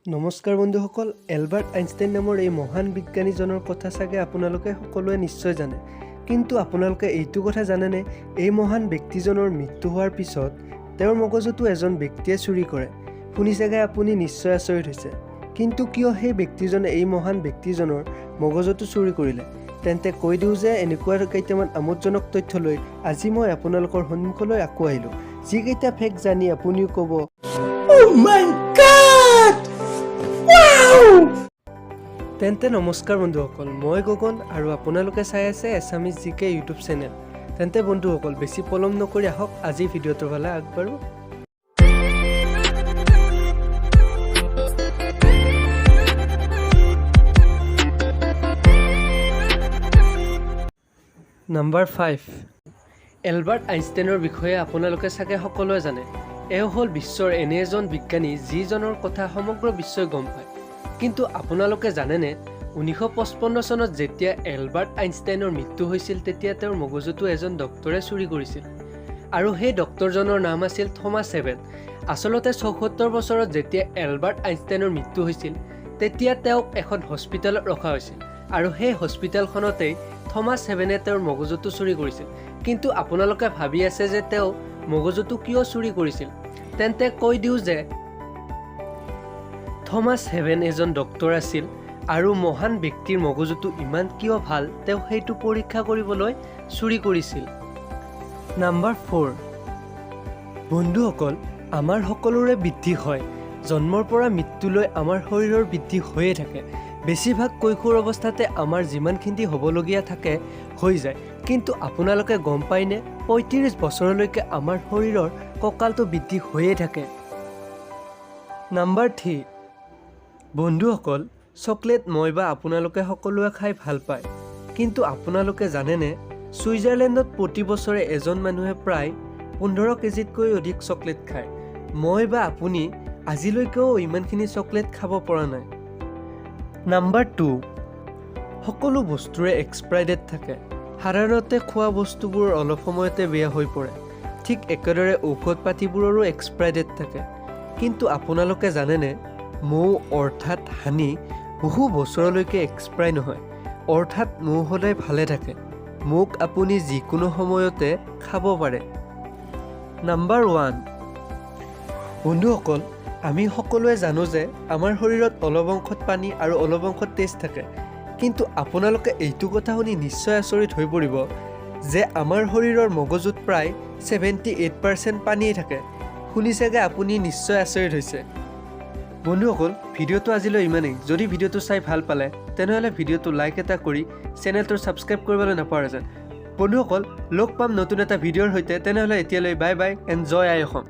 নমস্কাৰ বন্ধুসকল, Albert Einstein নামৰ এই মহান বিজ্ঞানীজনৰ কথা চাগে আপোনালোকে সকলোৱে নিশ্চয় জানে। কিন্তু আপোনালোকে এইটো কথা জানেনে, এই মহান ব্যক্তিজনৰ মৃত্যু হোৱাৰ পিছত তেওঁৰ মগজুটো এজন ব্যক্তিয়ে চুৰি কৰে। শুনি চাগে আপুনি নিশ্চয় আচৰিত হৈছে, কিন্তু কিয় সেই ব্যক্তিজনে এই মহান ব্যক্তিজনৰ মগজুটো চুৰি কৰিলে? তেন্তে কৈ দিওঁ যে এনেকুৱা কেইটামান আমোদজনক তথ্য লৈ আজি মই আপোনালোকৰ সন্মুখলৈ আকৌ আহিলোঁ, যিকেইটা ফেক জানি আপুনিও ক'ব, "Oh my God! তেন্তে নমস্কাৰ বন্ধুসকল, মই গগন আৰু আপোনালোকে চাই আছে এছামিজ জিকে ইউটিউব চেনেল। তেন্তে বন্ধুসকল, বেছি পলম নকৰি আহক আজি ভিডিঅ'টোৰ ফালে আগবাঢ়ো। নম্বৰ 5, এলবাৰ্ট আইনষ্টাইনৰ বিষয়ে আপোনালোকে চাগে সকলোৱে জানে। এওঁ হ'ল বিশ্বৰ এনে এজন বিজ্ঞানী যিজনৰ কথা সমগ্ৰ বিশ্বই গম পায়। কিন্তু আপোনালোকে জানেনে, 1955 চনত যেতিয়া এলবাৰ্ট আইনষ্টাইনৰ মৃত্যু হৈছিল তেতিয়া তেওঁৰ মগজুটো এজন ডক্তৰে চুৰি কৰিছিল, আৰু সেই ডক্তৰজনৰ নাম আছিল থমাছ হেভেন। আচলতে 74 বছৰত যেতিয়া এলবাৰ্ট আইনষ্টাইনৰ মৃত্যু হৈছিল তেতিয়া তেওঁক এখন হস্পিটেলত ৰখা হৈছিল, আৰু সেই হস্পিটেলখনতেই থমাছ হেভেনে তেওঁৰ মগজুটো চুৰি কৰিছিল। কিন্তু আপোনালোকে ভাবি আছে যে তেওঁ মগজুটো কিয় চুৰি কৰিছিল? তেন্তে কৈ দিওঁ যে থমাছ হেভেন এজন ডক্তৰ আছিল, আৰু মহান ব্যক্তিৰ মগজুটো ইমান কিয় ভাল তেওঁ সেইটো পৰীক্ষা কৰিবলৈ চুৰি কৰিছিল। নম্বৰ 4, বন্ধুসকল, আমাৰ সকলোৰে বৃদ্ধি হয়। জন্মৰ পৰা মৃত্যুলৈ আমাৰ শৰীৰৰ বৃদ্ধি হৈয়ে থাকে। বেছিভাগ কৈশোৰ অৱস্থাতে আমাৰ যিমানখিনি হ'বলগীয়া থাকে হৈ যায়। কিন্তু আপোনালোকে গম পায়নে, 35 বছৰলৈকে আমাৰ শৰীৰৰ কঁকালটো বৃদ্ধি হৈয়ে থাকে। নম্বৰ 3, বন্ধুসকল, চকলেট মই বা আপোনালোকে সকলোৱে খাই ভাল পায়। কিন্তু আপোনালোকে জানেনে, ছুইজাৰলেণ্ডত প্ৰতি বছৰে এজন মানুহে প্ৰায় 15 কেজিতকৈ অধিক চকলেট খায়। মই বা আপুনি আজিলৈকেও ইমানখিনি চকলেট খাব পৰা নাই। নম্বৰ 2, সকলো বস্তুৰে এক্সপাইৰি ডেট থাকে। সাধাৰণতে খোৱা বস্তুবোৰ অলপ সময়তে বেয়া হৈ পৰে। ঠিক একেদৰে ঔষধ পাতিবোৰৰো এক্সপাইৰি ডেট থাকে। কিন্তু আপোনালোকে জানেনে, মৌ অৰ্থাৎ হানি বহু বছৰলৈকে এক্সপাইৰি নহয়, অৰ্থাৎ মৌ সদায় ভালে থাকে। মৌক আপুনি যিকোনো সময়তে খাব পাৰে। নম্বৰ 1, বন্ধুসকল, আমি সকলোৱে জানো যে আমাৰ শৰীৰত অলপ অংশত পানী আৰু অলপ অংশত তেজ থাকে। কিন্তু আপোনালোকে এইটো কথা শুনি নিশ্চয় আচৰিত হৈ পৰিব যে আমাৰ শৰীৰৰ মগজুত প্ৰায় 78% পানীয়ে থাকে। শুনি চাগে আপুনি নিশ্চয় আচৰিত হৈছে। বন্ধুসকল, ভিডিঅ'টো আজিলৈ ইমানেই। যদি ভিডিঅ'টো চাই ভাল পালে তেনেহ'লে ভিডিঅ'টো লাইক এটা কৰি চেনেলটো ছাবস্ক্ৰাইব কৰিবলৈ নাপাহৰে যেন। বন্ধুসকল, লগ পাম নতুন এটা ভিডিঅ'ৰ সৈতে। তেনেহ'লে এতিয়ালৈ বাই বাই, এনজয় আই অসম।